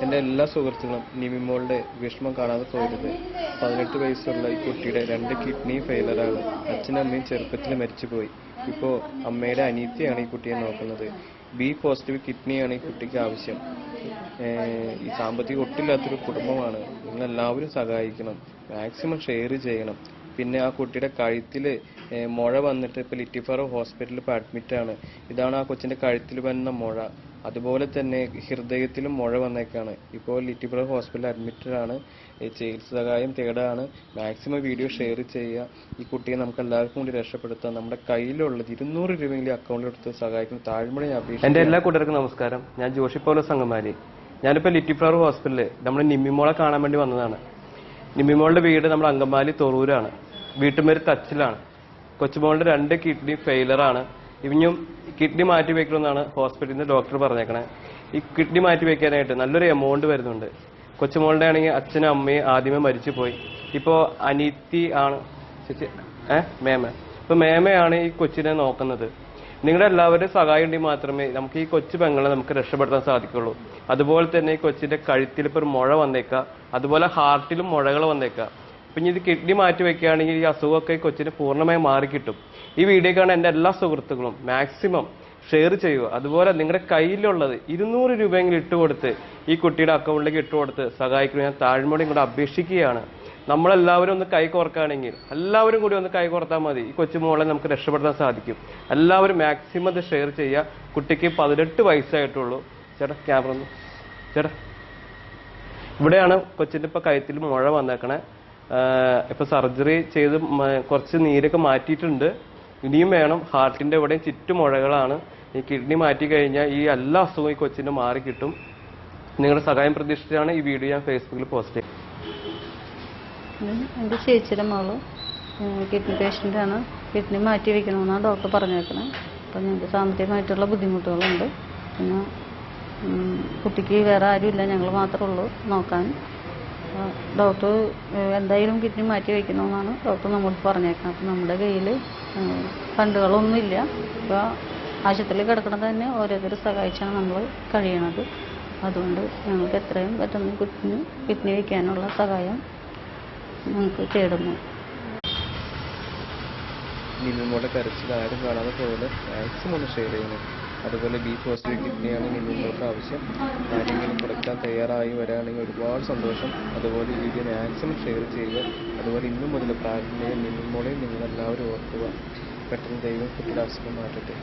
എൻ്റെ എല്ലാ സുഹൃത്തുക്കളും നിമിമോളുടെ വിഷമം കാണാതെ പോകരുത്. 18 വയസ്സുള്ള ഈ കുട്ടിയുടെ 2 കിഡ്നി ഫെയിലറാണ്. അച്ഛനും അമ്മയും ചെറുപ്പത്തിൽ മരിച്ചുപോയി. ഇപ്പോൾ അമ്മയുടെ അനിയത്തിയാണ് ഈ കുട്ടിയെ നോക്കുന്നത്. ബി പോസിറ്റീവ് കിഡ്നിയാണ് ഈ കുട്ടിക്ക് ആവശ്യം. ഈ സാമ്പത്തിക ഒട്ടില്ലാത്തൊരു കുടുംബമാണ്. നിങ്ങളെല്ലാവരും സഹായിക്കണം, മാക്സിമം ഷെയർ ചെയ്യണം. പിന്നെ ആ കുട്ടിയുടെ കഴുത്തിൽ മുഴ വന്നിട്ട് ഇപ്പോൾ ലിറ്റിഫറോ ഹോസ്പിറ്റലിൽ ഇപ്പോൾ അഡ്മിറ്റാണ്. ഇതാണ് ആ കൊച്ചിൻ്റെ കഴുത്തിൽ വന്ന മുഴ. അതുപോലെ തന്നെ ഹൃദയത്തിലും മുഴ വന്നേക്കാണ്. ഇപ്പോൾ ലിറ്റിഫറോ ഹോസ്പിറ്റലിൽ അഡ്മിറ്റഡാണ്. ചികിത്സ സഹായം തേടാണ്. മാക്സിമം വീഡിയോ ഷെയർ ചെയ്യുക. ഈ കുട്ടിയെ നമുക്ക് എല്ലാവർക്കും കൂടി രക്ഷപ്പെടുത്താം. നമ്മുടെ കയ്യിലുള്ളത് 200 രൂപയെങ്കിലും അക്കൗണ്ടിൽ എടുത്ത് സഹായിക്കണം. താഴ്മഴ അപേക്ഷ. എൻ്റെ എല്ലാ കൂട്ടുകാർക്കും നമസ്കാരം. ഞാൻ ജോഷി പൗലോസ് അങ്കമാലി. ഞാനിപ്പോൾ ലിറ്റിഫ്ലവർ ഹോസ്പിറ്റലിൽ നമ്മുടെ നിമ്മിമോളെ കാണാൻ വേണ്ടി വന്നതാണ്. നിമ്മിമോളുടെ വീട് നമ്മുടെ അങ്കമാലി തൊറൂരാണ്. വീട്ടുപേര് തച്ചിലാണ്. കൊച്ചുമോളുടെ 2 കിഡ്നി ഫെയിലറാണ്. ഇനിയും കിഡ്നി മാറ്റി വെക്കണമെന്നാണ് ഹോസ്പിറ്റലിൽ നിന്ന് ഡോക്ടർ പറഞ്ഞേക്കണേ. ഈ കിഡ്നി മാറ്റി വെക്കാനായിട്ട് നല്ലൊരു എമൗണ്ട് വരുന്നുണ്ട്. കൊച്ചുമോളുടെ ആണെങ്കിൽ അച്ഛനും അമ്മയും ആദ്യമേ മരിച്ചു പോയി. ഇപ്പോൾ അനിയത്തി ആണ് മേമ. ഇപ്പോൾ മേമയാണ് ഈ കൊച്ചിനെ നോക്കുന്നത്. നിങ്ങളുടെ എല്ലാവരും സഹായം ഉണ്ടെങ്കിൽ മാത്രമേ നമുക്ക് ഈ കൊച്ചു പെങ്ങളെ നമുക്ക് രക്ഷപ്പെടുത്താൻ സാധിക്കുള്ളൂ. അതുപോലെ തന്നെ ഈ കൊച്ചിന്റെ കഴുത്തിൽ ഇപ്പോൾ ഒരു മുഴ വന്നേക്കാം. അതുപോലെ ഹാർട്ടിലും മുഴകൾ വന്നേക്കാം. പിന്നെ ഇത് കിഡ്നി മാറ്റി വെക്കുകയാണെങ്കിൽ ഈ അസുഖമൊക്കെ ഈ കൊച്ചിന് പൂർണ്ണമായി മാറിക്കിട്ടും. ഈ വീഡിയോ കാണാൻ എൻ്റെ എല്ലാ സുഹൃത്തുക്കളും മാക്സിമം ഷെയർ ചെയ്യുക. അതുപോലെ നിങ്ങളുടെ കയ്യിലുള്ളത് 200 രൂപയെങ്കിലും ഇട്ടുകൊടുത്ത് ഈ കുട്ടിയുടെ അക്കൗണ്ടിലേക്ക് ഇട്ടുകൊടുത്ത് സഹായിക്കണം. ഞാൻ താഴ്മയോടെയും കൂടെ അപേക്ഷിക്കുകയാണ്. നമ്മളെല്ലാവരും ഒന്ന് കൈ കോർക്കുകയാണെങ്കിൽ എല്ലാവരും കൂടി ഒന്ന് കൈ കോർത്താൽ മതി. ഈ കൊച്ചുമോളെ നമുക്ക് രക്ഷപ്പെടുത്താൻ സാധിക്കും. എല്ലാവരും മാക്സിമം ഇത് ഷെയർ ചെയ്യുക. കുട്ടിക്ക് 18 വയസ്സായിട്ടുള്ളൂ. ചേട്ടാ ക്യാമറ ഒന്ന് ചേട്ടാ. ഇവിടെയാണ് കൊച്ചിൻ്റെ ഇപ്പോൾ കഴുത്തിൽ മുഴ വന്നേക്കണേ. ഇപ്പോൾ സർജറി ചെയ്ത് കുറച്ച് നീരൊക്കെ മാറ്റിയിട്ടുണ്ട്. ഇനിയും വേണം. ഹാർട്ടിൻ്റെ ഇവിടെയും ചുറ്റുമുഴകളാണ്. ഈ കിഡ്നി മാറ്റി കഴിഞ്ഞാൽ ഈ എല്ലാ അസുഖവും ഈ കൊച്ചിന് മാറിക്കിട്ടും. നിങ്ങളുടെ സഹായം പ്രതീക്ഷിച്ചാണ് ഈ വീഡിയോ ഞാൻ ഫേസ്ബുക്കിൽ പോസ്റ്റ് ചെയ്തത്. എൻ്റെ ചേച്ചിയുടെ മോള് കിഡ്നി പേഷ്യൻ്റാണ്. കിഡ്നി മാറ്റി വയ്ക്കണമെന്നാണ് ഡോക്ടർ പറഞ്ഞേക്കണേ. അപ്പം ഞങ്ങൾക്ക് സാമ്പത്തികമായിട്ടുള്ള ബുദ്ധിമുട്ടുകളുണ്ട്. പിന്നെ കുട്ടിക്ക് വേറെ ആരുമില്ല, ഞങ്ങൾ മാത്രമേ ഉള്ളൂ നോക്കാൻ. ഡോക്ടർ എന്തായാലും കിഡ്നി മാറ്റി വയ്ക്കണമെന്നാണ് ഡോക്ടർ നമ്മളോട് പറഞ്ഞേക്കുന്നത്. അപ്പം നമ്മുടെ കയ്യിൽ ഫണ്ടുകളൊന്നുമില്ല. ഇപ്പോൾ ആശുപത്രിയിൽ കിടക്കുന്നത് തന്നെ ഓരോരുത്തർ സഹായിച്ചാണ് നമ്മൾ കഴിയണത്. അതുകൊണ്ട് ഞങ്ങൾക്ക് എത്രയും പെട്ടെന്ന് കിഡ്നി വയ്ക്കാനുള്ള സഹായം ഞങ്ങൾക്ക് തേടുന്നു. നിമ്മിമോളുടെ കരച്ചിൽ ആരും കാണാതെ പോലെ മാക്സിമം ഒന്ന് ഷെയർ ചെയ്യണം. അതുപോലെ ബി പോസിറ്റീവ് കിഡ്നിയാണ് നിമ്മിമോൾക്ക് ആവശ്യം. ആരെങ്കിലും കൊടുക്കാൻ തയ്യാറായി വരികയാണെങ്കിൽ ഒരുപാട് സന്തോഷം. അതുപോലെ ഈ വീഡിയോ മാക്സിമം ഷെയർ ചെയ്യുക. അതുപോലെ ഇന്നു മുതൽ പ്രാർത്ഥനയും നിമ്മിമോളെയും നിങ്ങളെല്ലാവരും ഓർക്കുക. പെട്ടെന്ന് ദൈവം കുട്ടിയുടെ അസുഖം മാറ്റട്ടെ.